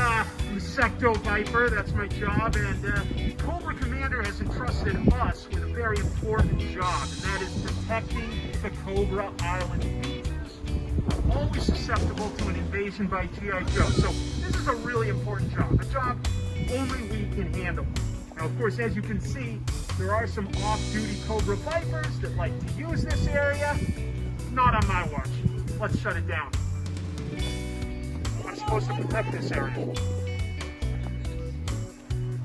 I'm Secto-Viper, that's my job, and Cobra Commander has entrusted us with a very important job, and that is protecting the Cobra Island beaches, always susceptible to an invasion by G.I. Joe. So this is a really important job, a job only we can handle. Now, of course, as you can see, there are some off-duty Cobra Vipers that like to use this area. Not on my watch. Let's shut it down. I'm supposed to protect this area.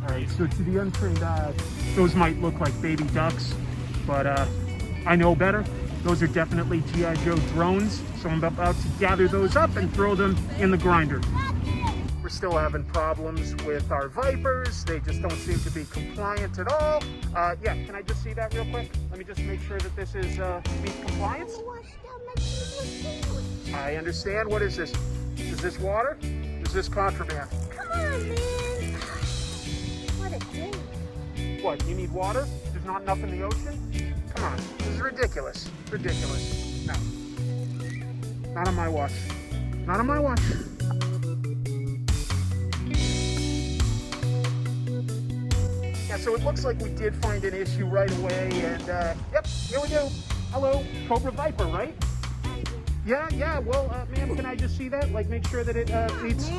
Alright, so to the untrained eye, those might look like baby ducks, but I know better. Those are definitely G.I. Joe drones, so I'm about to gather those up and throw them in the grinder. We're still having problems with our Vipers. They just don't seem to be compliant at all. Yeah, can I just see that real quick? Let me just make sure that this is meets compliance. I understand. What is this? Is this water? Is this contraband? Come on, man. What a thing. What, you need water? There's not enough in the ocean? Come on, this is ridiculous. Ridiculous. No. Not on my watch. Not on my watch. Yeah, so it looks like we did find an issue right away, and yep, here we go. Hello, Cobra Viper, right? Yeah, well, ma'am, can I just see that? Like, make sure that it meets...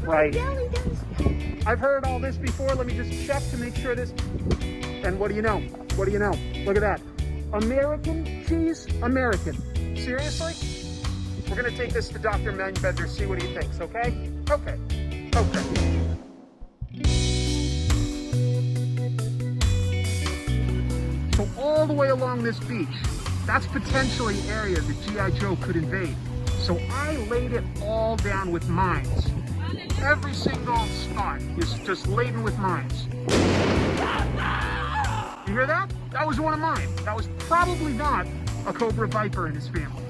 Right. I've heard all this before. Let me just check to make sure this... And what do you know? What do you know? Look at that. American cheese? American. Seriously? We're going to take this to Dr. Manbender, see what he thinks, okay? Okay. Okay. So all the way along this beach, that's potentially an area that G.I. Joe could invade. So I laid it all down with mines. Every single spot is just laden with mines. You hear that? That was one of mine. That was probably not a Cobra Viper and his family.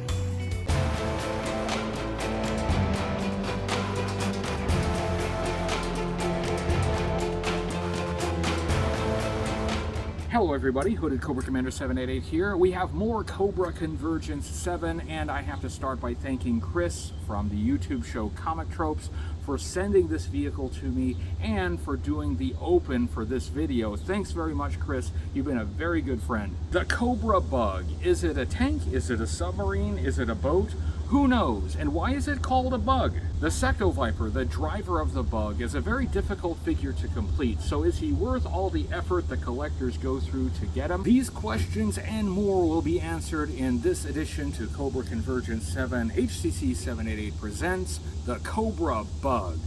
Hello everybody, Hooded Cobra Commander 788 here. We have more Cobra Convergence 7, and I have to start by thanking Chris from the YouTube show Tropes for sending this vehicle to me and for doing the open for this video. Thanks very much, Chris. You've been a very good friend. The Cobra Bug. Is it a tank? Is it a submarine? Is it a boat? Who knows? And why is it called a bug? The Secto-Viper, the driver of the bug, is a very difficult figure to complete, so is he worth all the effort the collectors go through to get him? These questions and more will be answered in this edition to Cobra Convergence 7. HCC788 presents the Cobra Bug.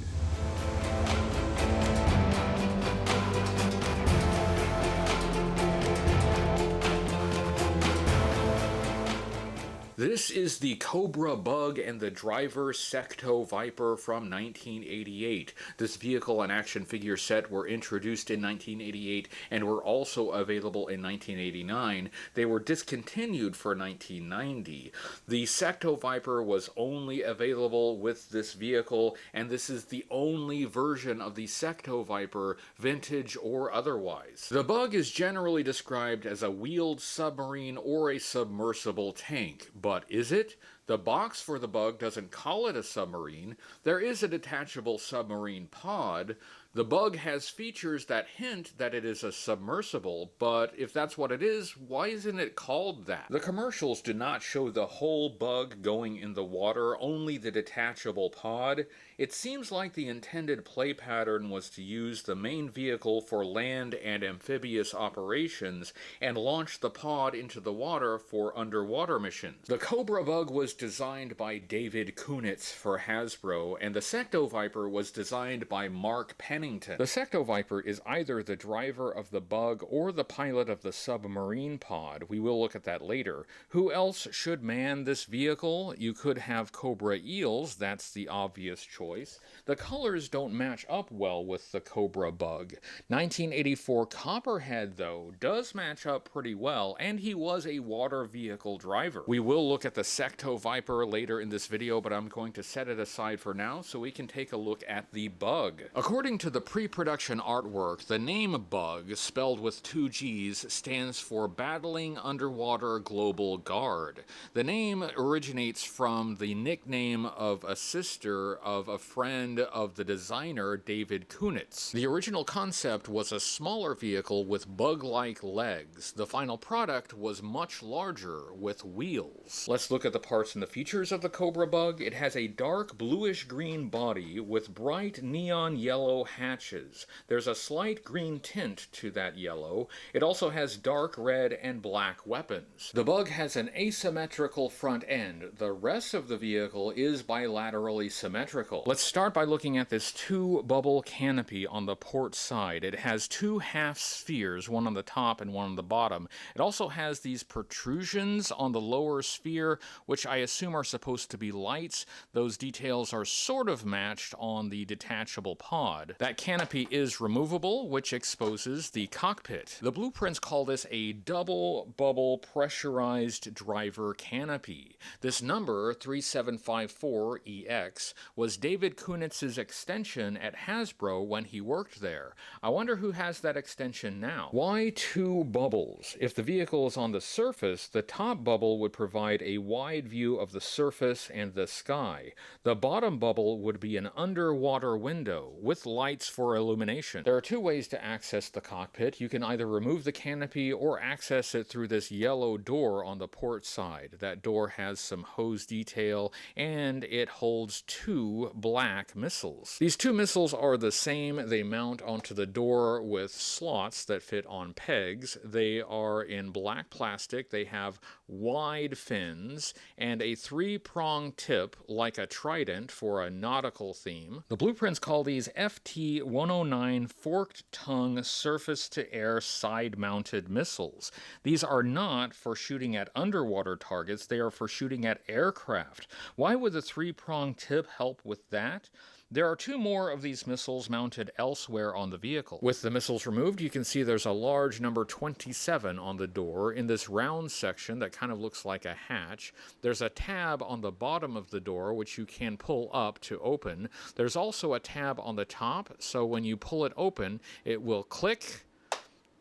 This is the Cobra Bug and the driver Secto-Viper from 1988. This vehicle and action figure set were introduced in 1988 and were also available in 1989. They were discontinued for 1990. The Secto-Viper was only available with this vehicle, and this is the only version of the Secto-Viper, vintage or otherwise. The Bug is generally described as a wheeled submarine or a submersible tank. But is it? The box for the Bug doesn't call it a submarine. There is a detachable submarine pod. The Bug has features that hint that it is a submersible, but if that's what it is, why isn't it called that? The commercials do not show the whole Bug going in the water, only the detachable pod. It seems like the intended play pattern was to use the main vehicle for land and amphibious operations and launch the pod into the water for underwater missions. The Cobra Bug was designed by David Kunitz for Hasbro, and the Secto-Viper was designed by Mark Pennington. The Secto-Viper is either the driver of the Bug or the pilot of the submarine pod. We will look at that later. Who else should man this vehicle? You could have Cobra Eels, that's the obvious choice. The colors don't match up well with the Cobra Bug. 1984 Copperhead, though, does match up pretty well, and he was a water vehicle driver. We will look at the Secto-Viper later in this video, but I'm going to set it aside for now so we can take a look at the Bug. According to to the pre-production artwork, the name BUGG, spelled with 2 G's, stands for Battling Underwater Global Guard. The name originates from the nickname of a sister of a friend of the designer David Kunitz. The original concept was a smaller vehicle with bug-like legs. The final product was much larger with wheels. Let's look at the parts and the features of the Cobra BUGG. It has a dark bluish-green body with bright neon yellow hatches. There's a slight green tint to that yellow. It also has dark red and black weapons. The BUGG has an asymmetrical front end. The rest of the vehicle is bilaterally symmetrical. Let's start by looking at this 2-bubble canopy on the port side. It has 2 half spheres, one on the top and one on the bottom. It also has these protrusions on the lower sphere, which I assume are supposed to be lights. Those details are sort of matched on the detachable pod. That canopy is removable, which exposes the cockpit. The blueprints call this a double bubble pressurized driver canopy. This number, 3754EX, was David Kunitz's extension at Hasbro when he worked there. I wonder who has that extension now. Why 2 bubbles? If the vehicle is on the surface, the top bubble would provide a wide view of the surface and the sky. The bottom bubble would be an underwater window with lights for illumination. There are 2 ways to access the cockpit. You can either remove the canopy or access it through this yellow door on the port side. That door has some hose detail and it holds 2 black missiles. These 2 missiles are the same. They mount onto the door with slots that fit on pegs. They are in black plastic. They have wide fins and a 3-prong tip like a trident for a nautical theme. The blueprints call these FT-109 forked tongue surface-to-air side-mounted missiles. These are not for shooting at underwater targets. They are for shooting at aircraft. Why would the 3-prong tip help with that? There are 2 more of these missiles mounted elsewhere on the vehicle. With the missiles removed, you can see there's a large number 27 on the door in this round section that kind of looks like a hatch. There's a tab on the bottom of the door which you can pull up to open. There's also a tab on the top, so when you pull it open, it will click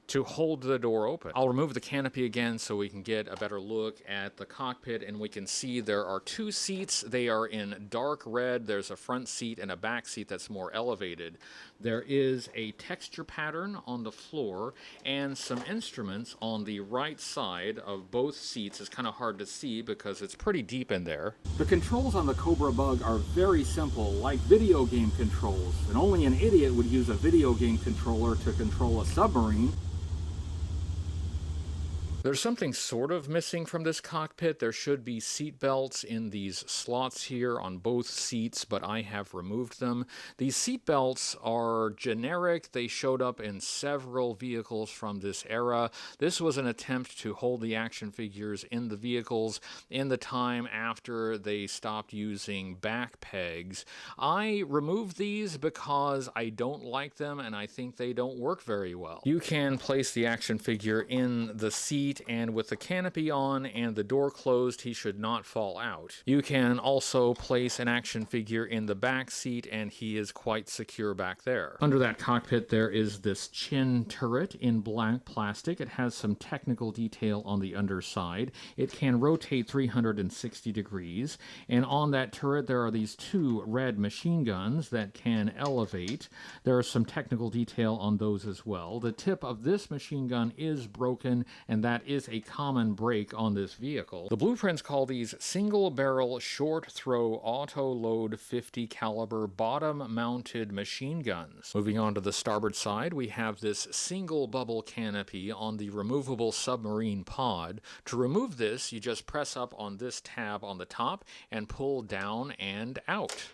to hold the door open. I'll remove the canopy again so we can get a better look at the cockpit, and we can see there are 2 seats. They are in dark red. There's a front seat and a back seat that's more elevated. There is a texture pattern on the floor and some instruments on the right side of both seats. It's kind of hard to see because it's pretty deep in there. The controls on the Cobra BUGG are very simple, like video game controls, and only an idiot would use a video game controller to control a submarine. There's something sort of missing from this cockpit. There should be seat belts in these slots here on both seats, but I have removed them. These seat belts are generic. They showed up in several vehicles from this era. This was an attempt to hold the action figures in the vehicles in the time after they stopped using back pegs. I removed these because I don't like them and I think they don't work very well. You can place the action figure in the seat, and with the canopy on and the door closed, he should not fall out. You can also place an action figure in the back seat and he is quite secure back there. Under that cockpit there is this chin turret in black plastic. It has some technical detail on the underside. It can rotate 360 degrees, and on that turret there are these 2 red machine guns that can elevate. There is some technical detail on those as well. The tip of this machine gun is broken, and that is a common break on this vehicle. The blueprints call these single barrel short throw auto load 50 caliber bottom mounted machine guns. Moving on to the starboard side, we have this single bubble canopy on the removable submarine pod. To remove this, you just press up on this tab on the top and pull down and out.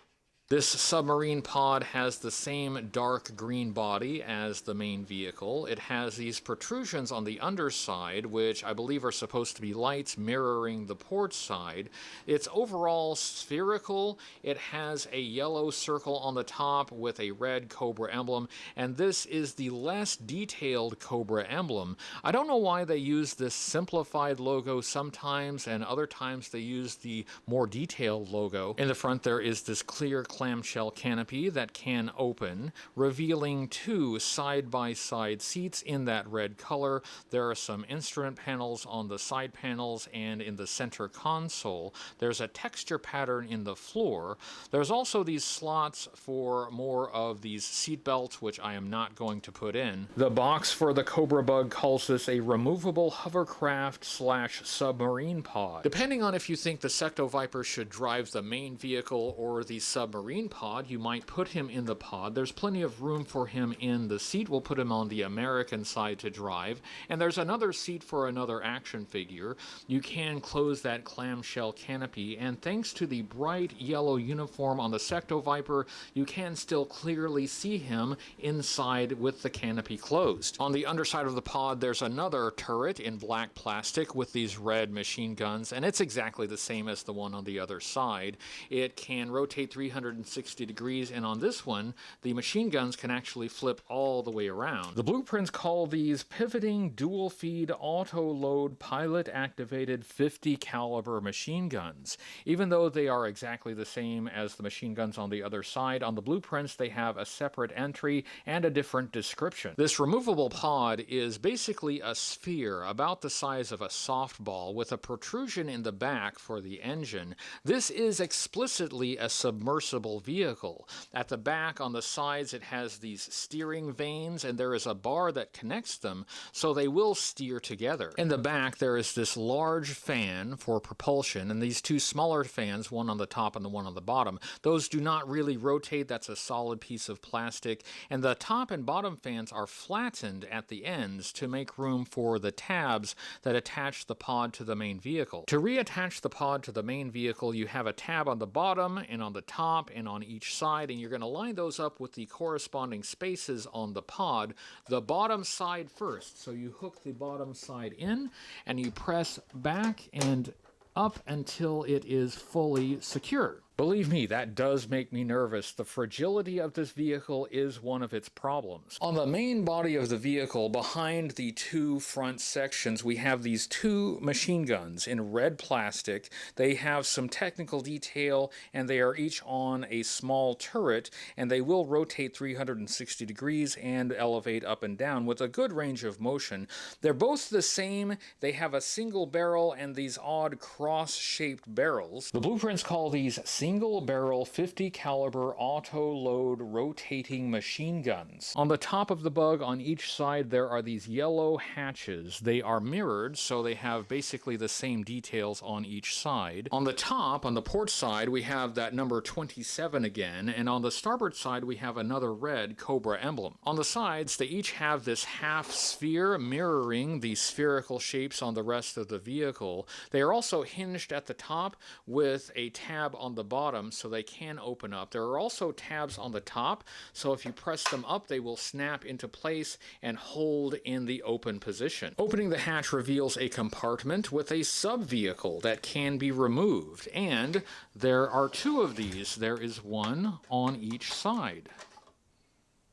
This submarine pod has the same dark green body as the main vehicle. It has these protrusions on the underside, which I believe are supposed to be lights mirroring the port side. It's overall spherical. It has a yellow circle on the top with a red Cobra emblem, and this is the less detailed Cobra emblem. I don't know why they use this simplified logo sometimes, and other times they use the more detailed logo. In the front there is this clear clamshell canopy that can open, revealing two side-by-side seats in that red color. There are some instrument panels on the side panels and in the center console. There's a texture pattern in the floor. There's also these slots for more of these seat belts, which I am not going to put in. The box for the Cobra Bug calls this a removable hovercraft / submarine pod. Depending on if you think the Secto-Viper should drive the main vehicle or the submarine pod, you might put him in the pod. There's plenty of room for him in the seat. We'll put him on the American side to drive. And there's another seat for another action figure. You can close that clamshell canopy, and thanks to the bright yellow uniform on the Secto-Viper, you can still clearly see him inside with the canopy closed. On the underside of the pod, there's another turret in black plastic with these red machine guns, and it's exactly the same as the one on the other side. It can rotate 360 degrees, and on this one, the machine guns can actually flip all the way around. The blueprints call these pivoting dual-feed auto-load pilot-activated 50 caliber machine guns. Even though they are exactly the same as the machine guns on the other side, on the blueprints they have a separate entry and a different description. This removable pod is basically a sphere about the size of a softball with a protrusion in the back for the engine. This is explicitly a submersible vehicle. At the back on the sides it has these steering vanes, and there is a bar that connects them so they will steer together. In the back there is this large fan for propulsion, and these two smaller fans, one on the top and the one on the bottom. Those do not really rotate. That's a solid piece of plastic, and the top and bottom fans are flattened at the ends to make room for the tabs that attach the pod to the main vehicle. To reattach the pod to the main vehicle, you have a tab on the bottom and on the top and on each side, and you're going to line those up with the corresponding spaces on the pod. The bottom side first. So you hook the bottom side in and you press back and up until it is fully secure. Believe me, that does make me nervous. The fragility of this vehicle is one of its problems. On the main body of the vehicle, behind the two front sections, we have these two machine guns in red plastic. They have some technical detail, and they are each on a small turret, and they will rotate 360 degrees and elevate up and down with a good range of motion. They're both the same. They have a single barrel and these odd cross-shaped barrels. The blueprints call these single barrel 50 caliber auto load rotating machine guns. On the top of the Bug on each side there are these yellow hatches. They are mirrored, so they have basically the same details on each side. On the top, on the port side, we have that number 27 again, and on the starboard side we have another red Cobra emblem. On the sides they each have this half sphere mirroring the spherical shapes on the rest of the vehicle. They are also hinged at the top with a tab on the bottom so they can open up. There are also tabs on the top, so if you press them up they will snap into place and hold in the open position. Opening the hatch reveals a compartment with a sub-vehicle that can be removed, and there are two of these. There is one on each side.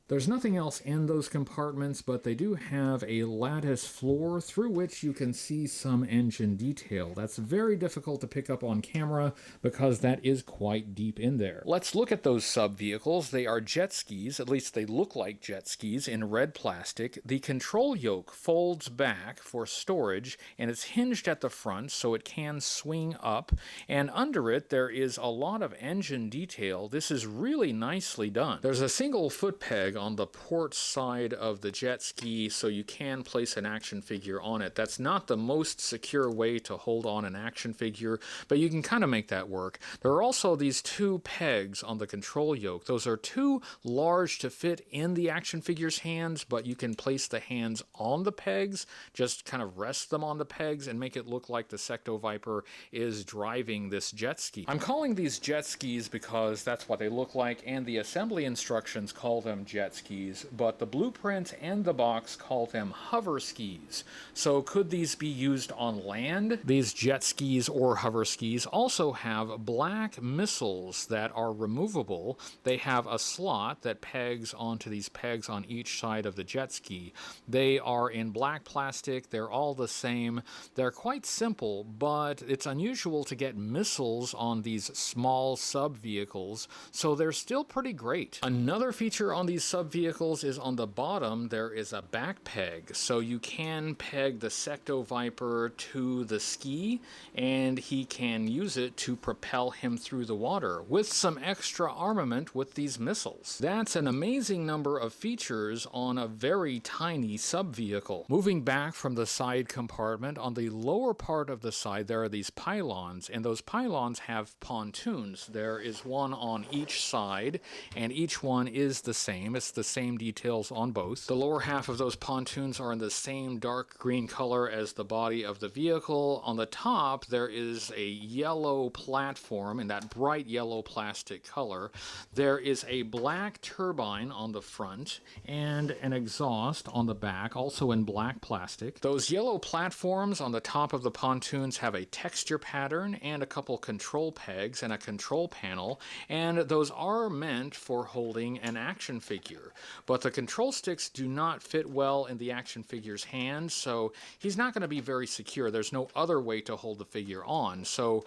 There's nothing else in those compartments, but they do have a lattice floor through which you can see some engine detail. That's very difficult to pick up on camera because that is quite deep in there. Let's look at those sub-vehicles. They are jet skis, at least they look like jet skis, in red plastic. The control yoke folds back for storage, and it's hinged at the front so it can swing up, and under it there is a lot of engine detail. This is really nicely done. There's a single foot peg on the port side of the jet ski, so you can place an action figure on it. That's not the most secure way to hold on an action figure, but you can kind of make that work. There are also these two pegs on the control yoke. Those are too large to fit in the action figure's hands, but you can place the hands on the pegs, just kind of rest them on the pegs and make it look like the Secto-Viper is driving this jet ski. I'm calling these jet skis because that's what they look like, and the assembly instructions call them jet jet skis, but the blueprint and the box call them hover skis. So could these be used on land? These jet skis or hover skis also have black missiles that are removable. They have a slot that pegs onto these pegs on each side of the jet ski. They are in black plastic. They're all the same. They're quite simple, but it's unusual to get missiles on these small sub-vehicles, so they're still pretty great. Another feature on these sub-vehicles is on the bottom there is a back peg, so you can peg the Secto-Viper to the ski, and he can use it to propel him through the water with some extra armament with these missiles. That's an amazing number of features on a very tiny sub-vehicle. Moving back from the side compartment, on the lower part of the side there are these pylons, and those pylons have pontoons. There is one on each side, and each one is the same. It's the same details on both. The lower half of those pontoons are in the same dark green color as the body of the vehicle. On the top there is a yellow platform in that bright yellow plastic color. There is a black turbine on the front and an exhaust on the back, also in black plastic. Those yellow platforms on the top of the pontoons have a texture pattern and a couple control pegs and a control panel, and those are meant for holding an action figure. But the control sticks do not fit well in the action figure's hand, so he's not going to be very secure. There's no other way to hold the figure on. So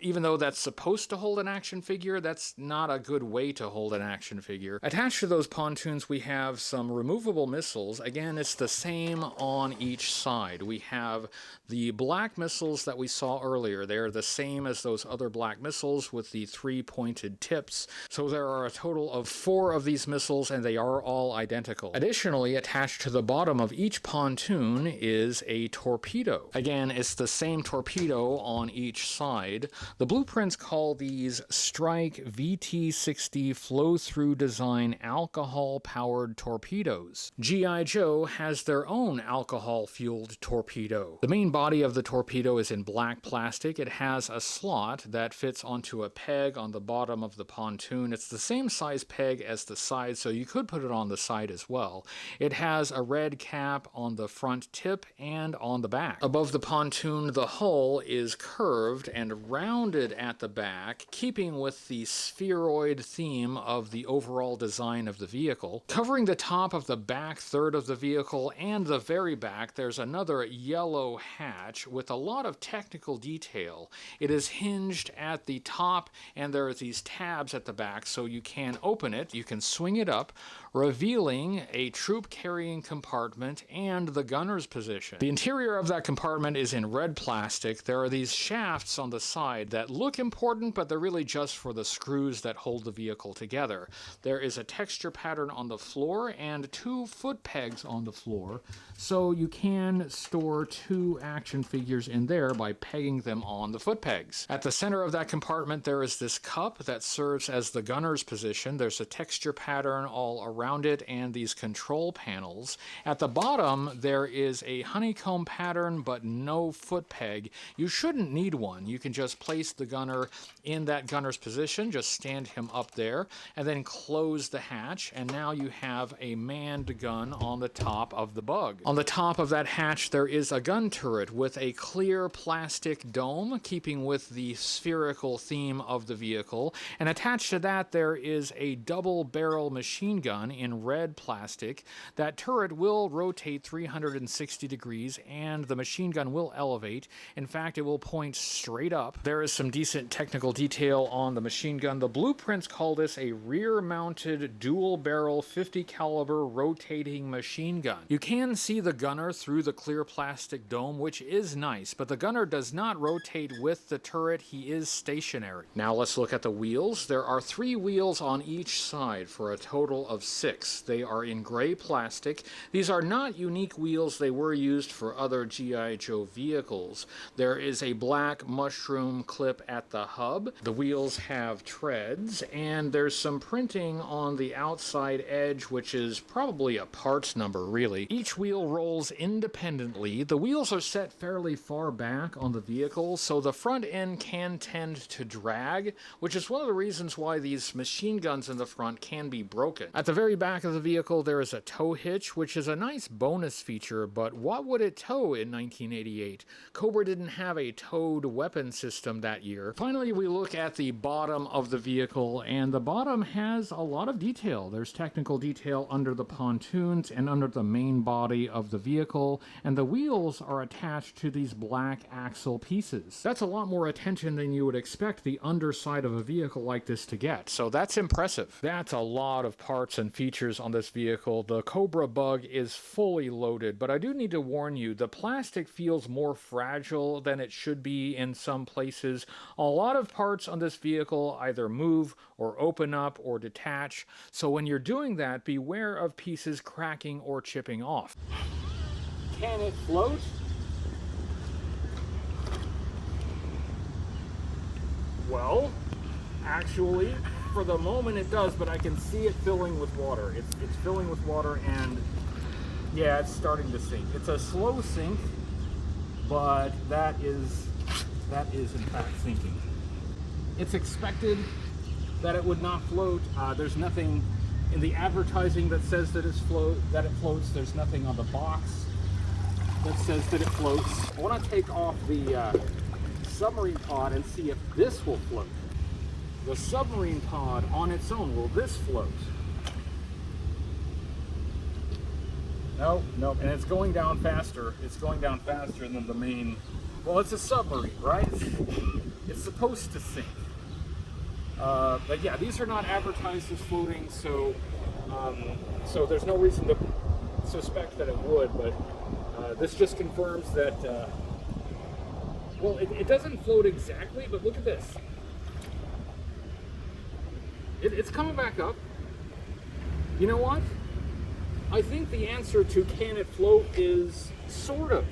even though that's supposed to hold an action figure, that's not a good way to hold an action figure. Attached to those pontoons we have some removable missiles. Again, it's the same on each side. We have the black missiles that we saw earlier. They're the same as those other black missiles with the 3 pointed tips. So there are a total of 4 of these missiles, and they are all identical. Additionally, attached to the bottom of each pontoon is a torpedo. Again, it's the same torpedo on each side. The blueprints call these Strike VT60 flow-through design alcohol-powered torpedoes. G.I. Joe has their own alcohol-fueled torpedo. The main body of the torpedo is in black plastic. It has a slot that fits onto a peg on the bottom of the pontoon. It's the same size peg as the side, so you could put it on the side as well. It has a red cap on the front tip and on the back. Above the pontoon, the hull is curved and rounded at the back, keeping with the spheroid theme of the overall design of the vehicle. Covering the top of the back third of the vehicle and the very back, there's another yellow hatch with a lot of technical detail. It is hinged at the top, and there are these tabs at the back, so you can open it, you can swing it up, revealing a troop carrying compartment and the gunner's position. The interior of that compartment is in red plastic. There are these shafts on the side that look important, but they're really just for the screws that hold the vehicle together. There is a texture pattern on the floor and 2 foot pegs on the floor, so you can store 2 action figures in there by pegging them on the foot pegs. At the center of that compartment there is this cup that serves as the gunner's position. There's a texture pattern all around it and these control panels. At the bottom there is a honeycomb pattern but no foot peg. You shouldn't need one. You can just place the gunner in that gunner's position, just stand him up there, and then close the hatch, and now you have a manned gun on the top of the Bug. On the top of that hatch there is a gun turret with a clear plastic dome, keeping with the spherical theme of the vehicle, and attached to that there is a double barrel machine gun in red plastic. That turret will rotate 360 degrees and the machine gun will elevate. In fact, it will point straight up. There is some decent technical detail on the machine gun. The blueprints call this a rear-mounted dual-barrel 50 caliber rotating machine gun. You can see the gunner through the clear plastic dome, which is nice, but the gunner does not rotate with the turret. He is stationary. Now let's look at the wheels. There are 3 wheels on each side for a total of 6. They are in gray plastic. These are not unique wheels. They were used for other G.I. Joe vehicles. There is a black mushroom clip at the hub. The wheels have treads, and there's some printing on the outside edge, which is probably a parts number, really. Each wheel rolls independently. The wheels are set fairly far back on the vehicle, so the front end can tend to drag, which is one of the reasons why these machine guns in the front can be broken. At the very back of the vehicle, there is a tow hitch, which is a nice bonus feature, but what would it tow in 1988? Cobra didn't have a towed weapon system that year. Finally, we look at the bottom of the vehicle, and the bottom has a lot of detail. There's technical detail under the pontoons and under the main body of the vehicle, and the wheels are attached to these black axle pieces. That's a lot more attention than you would expect the underside of a vehicle like this to get, so that's impressive. That's a lot of parts and features on this vehicle. The Cobra BUGG is fully loaded, but I do need to warn you, the plastic feels more fragile than it should be in some places. A lot of parts on this vehicle either move or open up or detach, so when you're doing that, beware of pieces cracking or chipping off. Can it float? Well, actually, for the moment it does, but I can see it filling with water. It's filling with water, and yeah, it's starting to sink. It's a slow sink, but that is in fact sinking. It's expected that it would not float. There's nothing in the advertising that says that it floats. There's nothing on the box that says that it floats. I want to take off the submarine pod and see if this will float. The submarine pod on its own, will this float? No, and it's going down faster. It's going down faster than the main. Well, it's a submarine, right? It's supposed to sink. But yeah, these are not advertised as floating, so there's no reason to suspect that it would, but this just confirms that, well, it doesn't float exactly, but look at this. It's coming back up. You know what? I think the answer to can it float is sort of.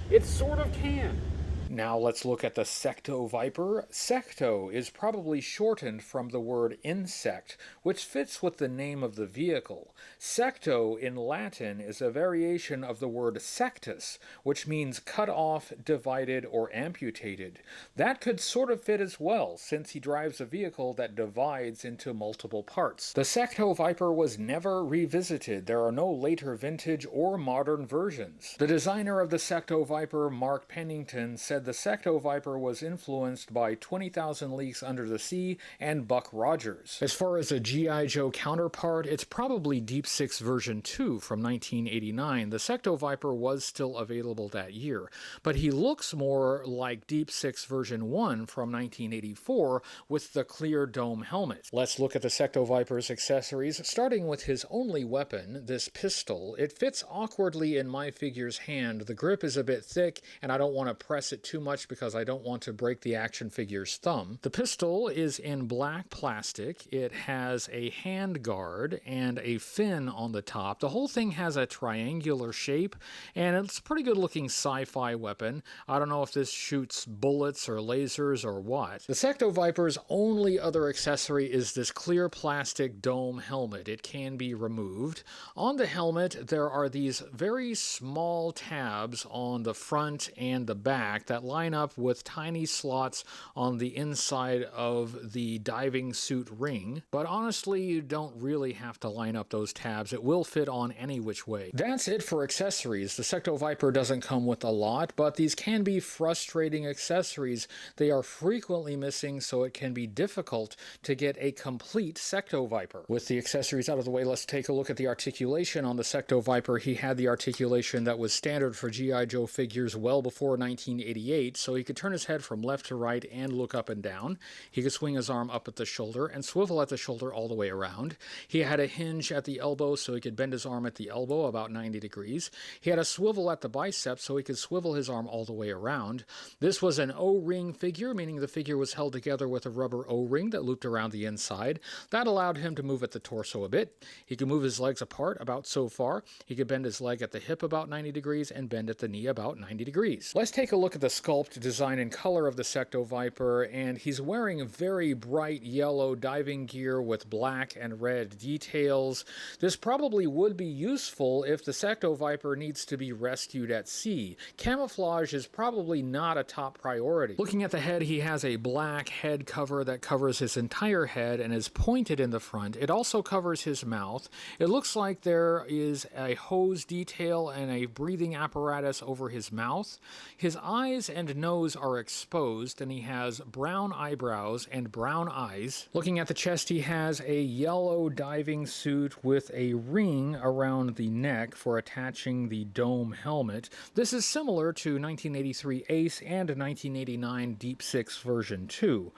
It sort of can. Now let's look at the Secto-Viper. Secto is probably shortened from the word insect, which fits with the name of the vehicle. Secto in Latin is a variation of the word sectus, which means cut off, divided, or amputated. That could sort of fit as well, since he drives a vehicle that divides into multiple parts. The Secto-Viper was never revisited. There are no later vintage or modern versions. The designer of the Secto-Viper, Mark Pennington, said the Secto-Viper was influenced by 20,000 Leagues Under the Sea and Buck Rogers. As far as a G.I. Joe counterpart, it's probably Deep Six version 2 from 1989. The Secto-Viper was still available that year, but he looks more like Deep Six version 1 from 1984 with the clear dome helmet. Let's look at the Secto-Viper's accessories, starting with his only weapon, this pistol. It fits awkwardly in my figure's hand. The grip is a bit thick, and I don't want to press it too much because I don't want to break the action figure's thumb. The pistol is in black plastic. It has a hand guard and a fin on the top. The whole thing has a triangular shape, and it's a pretty good looking sci-fi weapon. I don't know if this shoots bullets or lasers or what. The Secto-Viper's only other accessory is this clear plastic dome helmet. It can be removed. On the helmet, there are these very small tabs on the front and the back that line up with tiny slots on the inside of the diving suit ring, but honestly you don't really have to line up those tabs. It will fit on any which way. That's it for accessories. The Secto-Viper doesn't come with a lot, but these can be frustrating accessories. They are frequently missing, so it can be difficult to get a complete Secto-Viper. With the accessories out of the way, let's take a look at the articulation on the Secto-Viper. He had the articulation that was standard for G.I. Joe figures well before 1988, so he could turn his head from left to right and look up and down. He could swing his arm up at the shoulder and swivel at the shoulder all the way around. He had a hinge at the elbow, so he could bend his arm at the elbow about 90 degrees. He had a swivel at the bicep, so he could swivel his arm all the way around. This was an O-ring figure, meaning the figure was held together with a rubber O-ring that looped around the inside. That allowed him to move at the torso a bit. He could move his legs apart about so far. He could bend his leg at the hip about 90 degrees and bend at the knee about 90 degrees. Let's take a look at the sculpt, design, and color of the Secto-Viper, and he's wearing very bright yellow diving gear with black and red details. This probably would be useful if the Secto-Viper needs to be rescued at sea. Camouflage is probably not a top priority. Looking at the head, he has a black head cover that covers his entire head and is pointed in the front. It also covers his mouth. It looks like there is a hose detail and a breathing apparatus over his mouth. His eyes and nose are exposed, and he has brown eyebrows and brown eyes. Looking at the chest, he has a yellow diving suit with a ring around the neck for attaching the dome helmet. This is similar to 1983 Ace and 1989 Deep Six version 2.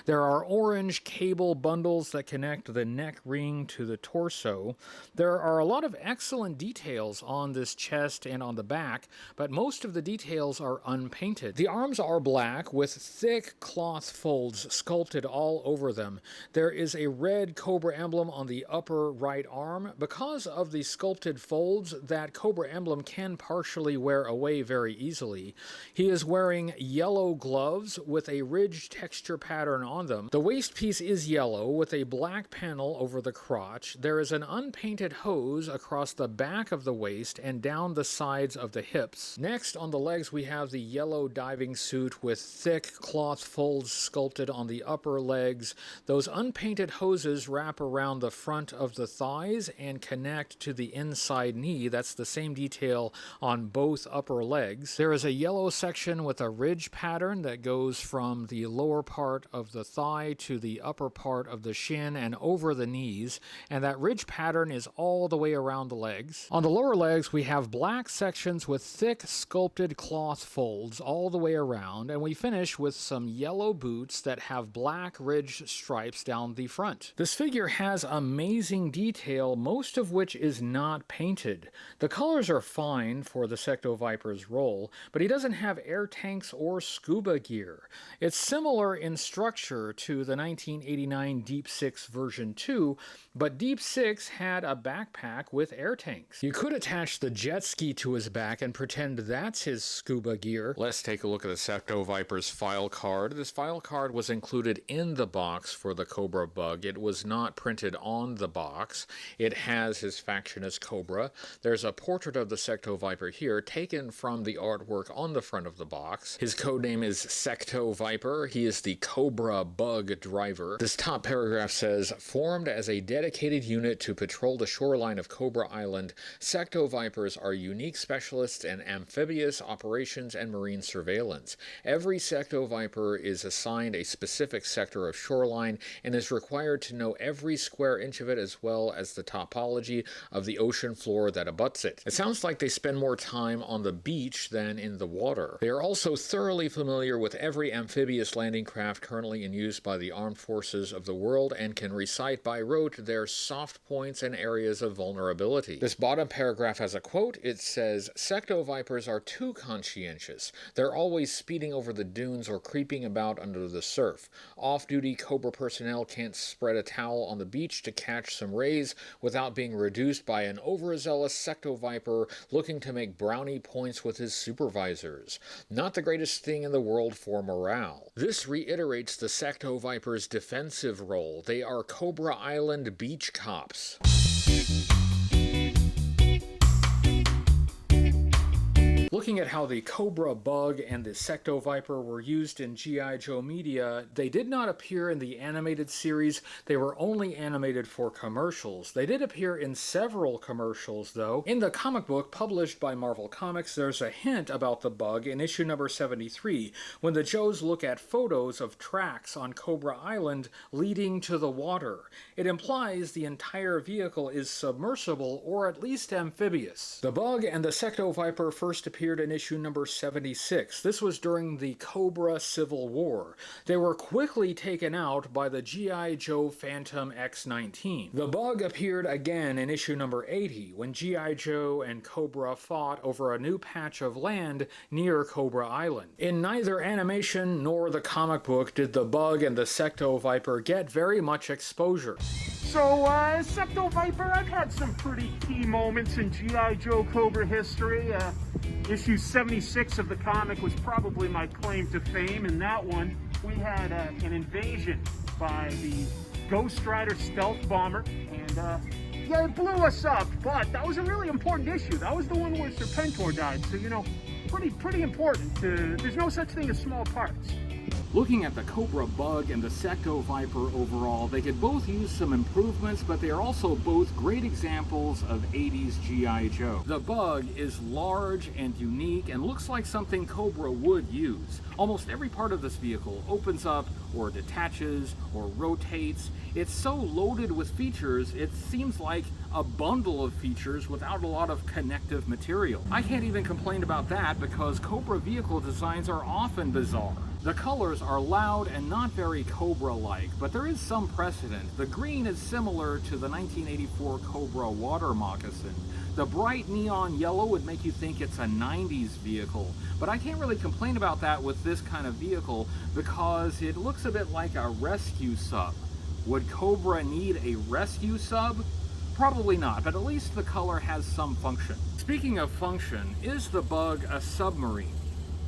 There are orange cable bundles that connect the neck ring to the torso. There are a lot of excellent details on this chest and on the back, but most of the details are unpainted. The arms are black with thick cloth folds sculpted all over them. There is a red Cobra emblem on the upper right arm. Because of the sculpted folds, that Cobra emblem can partially wear away very easily. He is wearing yellow gloves with a ridge texture pattern on them. The waist piece is yellow with a black panel over the crotch. There is an unpainted hose across the back of the waist and down the sides of the hips. Next, on the legs, we have the yellow diving suit with thick cloth folds sculpted on the upper legs. Those unpainted hoses wrap around the front of the thighs and connect to the inside knee. That's the same detail on both upper legs. There is a yellow section with a ridge pattern that goes from the lower part of the thigh to the upper part of the shin and over the knees, and that ridge pattern is all the way around the legs. On the lower legs, we have black sections with thick sculpted cloth folds all the way around, and we finish with some yellow boots that have black ridged stripes down the front. This figure has amazing detail, most of which is not painted. The colors are fine for the Secto-Viper's role, but he doesn't have air tanks or scuba gear. It's similar in structure to the 1989 Deep Six version 2, but Deep Six had a backpack with air tanks. You could attach the jet ski to his back and pretend that's his scuba gear. Let's take a look at the Secto-Viper's file card. This file card was included in the box for the Cobra Bug. It was not printed on the box. It has his faction as Cobra. There's a portrait of the Secto-Viper here taken from the artwork on the front of the box. His codename is Secto-Viper. He is the Cobra Bug driver. This top paragraph says, formed as a dedicated unit to patrol the shoreline of Cobra Island, Secto-Vipers are unique specialists in amphibious operations and marine surveillance. Every Secto-Viper is assigned a specific sector of shoreline and is required to know every square inch of it as well as the topology of the ocean floor that abuts it. It sounds like they spend more time on the beach than in the water. They are also thoroughly familiar with every amphibious landing craft currently in use by the armed forces of the world and can recite by rote their soft points and areas of vulnerability. This bottom paragraph has a quote. It says, Secto-Vipers are too conscientious. They're always speeding over the dunes or creeping about under the surf. Off-duty Cobra personnel can't spread a towel on the beach to catch some rays without being reduced by an overzealous Secto-Viper looking to make brownie points with his supervisors. Not the greatest thing in the world for morale. This reiterates the Secto-Viper's defensive role. They are Cobra Island beach cops. Looking at how the Cobra Bug and the Secto-Viper were used in G.I. Joe media, they did not appear in the animated series. They were only animated for commercials. They did appear in several commercials, though. In the comic book published by Marvel Comics, there's a hint about the Bug in issue number 73, when the Joes look at photos of tracks on Cobra Island leading to the water. It implies the entire vehicle is submersible or at least amphibious. The Bug and the Secto-Viper first appeared in issue number 76. This was during the Cobra Civil War. They were quickly taken out by the G.I. Joe Phantom X-19. The Bug appeared again in issue number 80 when G.I. Joe and Cobra fought over a new patch of land near Cobra Island. In neither animation nor the comic book did the Bug and the Secto-Viper get very much exposure. So, Secto-Viper, I've had some pretty key moments in G.I. Joe Cobra history. Issue 76 of the comic was probably my claim to fame. In that one, we had an invasion by the Ghost Rider stealth bomber, and yeah, it blew us up, but that was a really important issue. That was the one where Serpentor died, so, you know, pretty important. There's no such thing as small parts. Looking at the Cobra Bug and the Secto-Viper overall, they could both use some improvements, but they are also both great examples of 80s G.I. Joe. The Bug is large and unique and looks like something Cobra would use. Almost every part of this vehicle opens up or detaches or rotates. It's so loaded with features, it seems like a bundle of features without a lot of connective material. I can't even complain about that because Cobra vehicle designs are often bizarre. The colors are loud and not very Cobra-like, but there is some precedent. The green is similar to the 1984 Cobra water moccasin. The bright neon yellow would make you think it's a 90s vehicle, but I can't really complain about that with this kind of vehicle because it looks a bit like a rescue sub. Would Cobra need a rescue sub? Probably not, but at least the color has some function. Speaking of function, is the Bug a submarine?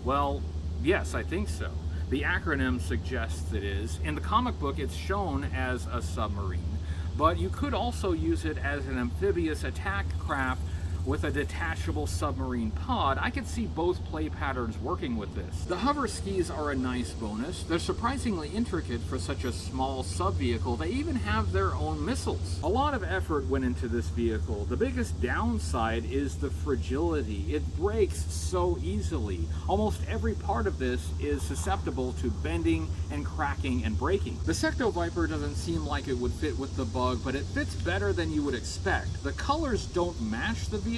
Well, yes, I think so. The acronym suggests it is. In the comic book, it's shown as a submarine, but you could also use it as an amphibious attack craft with a detachable submarine pod. I could see both play patterns working with this. The hover skis are a nice bonus. They're surprisingly intricate for such a small sub-vehicle. They even have their own missiles. A lot of effort went into this vehicle. The biggest downside is the fragility. It breaks so easily. Almost every part of this is susceptible to bending and cracking and breaking. The Secto-Viper doesn't seem like it would fit with the Bug, but it fits better than you would expect. The colors don't match the vehicle,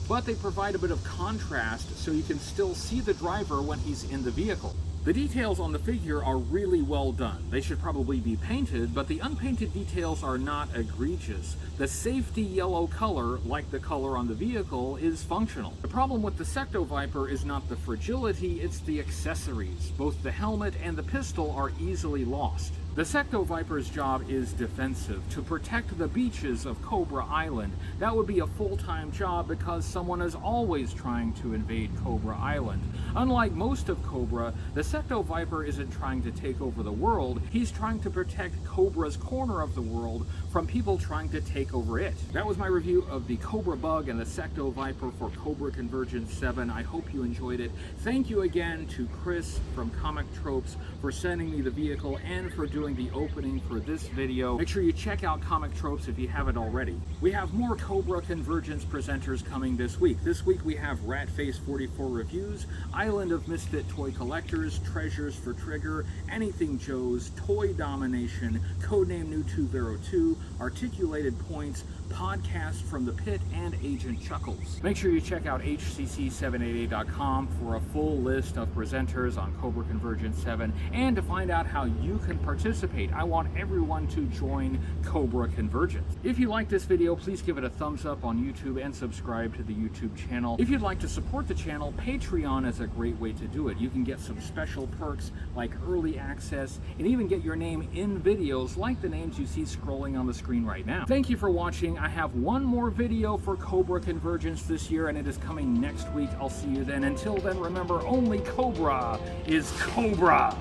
but they provide a bit of contrast so you can still see the driver when he's in the vehicle. The details on the figure are really well done. They should probably be painted, but the unpainted details are not egregious. The safety yellow color, like the color on the vehicle, is functional. The problem with the Secto-Viper is not the fragility, it's the accessories. Both the helmet and the pistol are easily lost. The Secto-Viper's job is defensive, to protect the beaches of Cobra Island. That would be a full-time job because someone is always trying to invade Cobra Island. Unlike most of Cobra, the Secto-Viper isn't trying to take over the world, he's trying to protect Cobra's corner of the world from people trying to take over it. That was my review of the Cobra Bug and the Secto-Viper for Cobra Convergence 7. I hope you enjoyed it. Thank you again to Chris from Comic Tropes for sending me the vehicle and for doing the opening for this video. Make sure you check out Comic Tropes if you haven't already. We have more Cobra Convergence presenters coming this week. This week we have Ratface 44 Reviews, Island of Misfit Toy Collectors, Treasures for Trigger, Anything Joe's, Toy Domination, Codename New 202, Articulated Points, Podcast from the Pit, and Agent Chuckles. Make sure you check out HCC788.com for a full list of presenters on Cobra Convergence 7 and to find out how you can participate. I want everyone to join Cobra Convergence. If you like this video, please give it a thumbs up on YouTube and subscribe to the YouTube channel. If you'd like to support the channel, Patreon is a great way to do it. You can get some special perks like early access and even get your name in videos like the names you see scrolling on the screen right now. Thank you for watching. I have one more video for Cobra Convergence this year and it is coming next week. I'll see you then. Until then, remember, only Cobra is Cobra.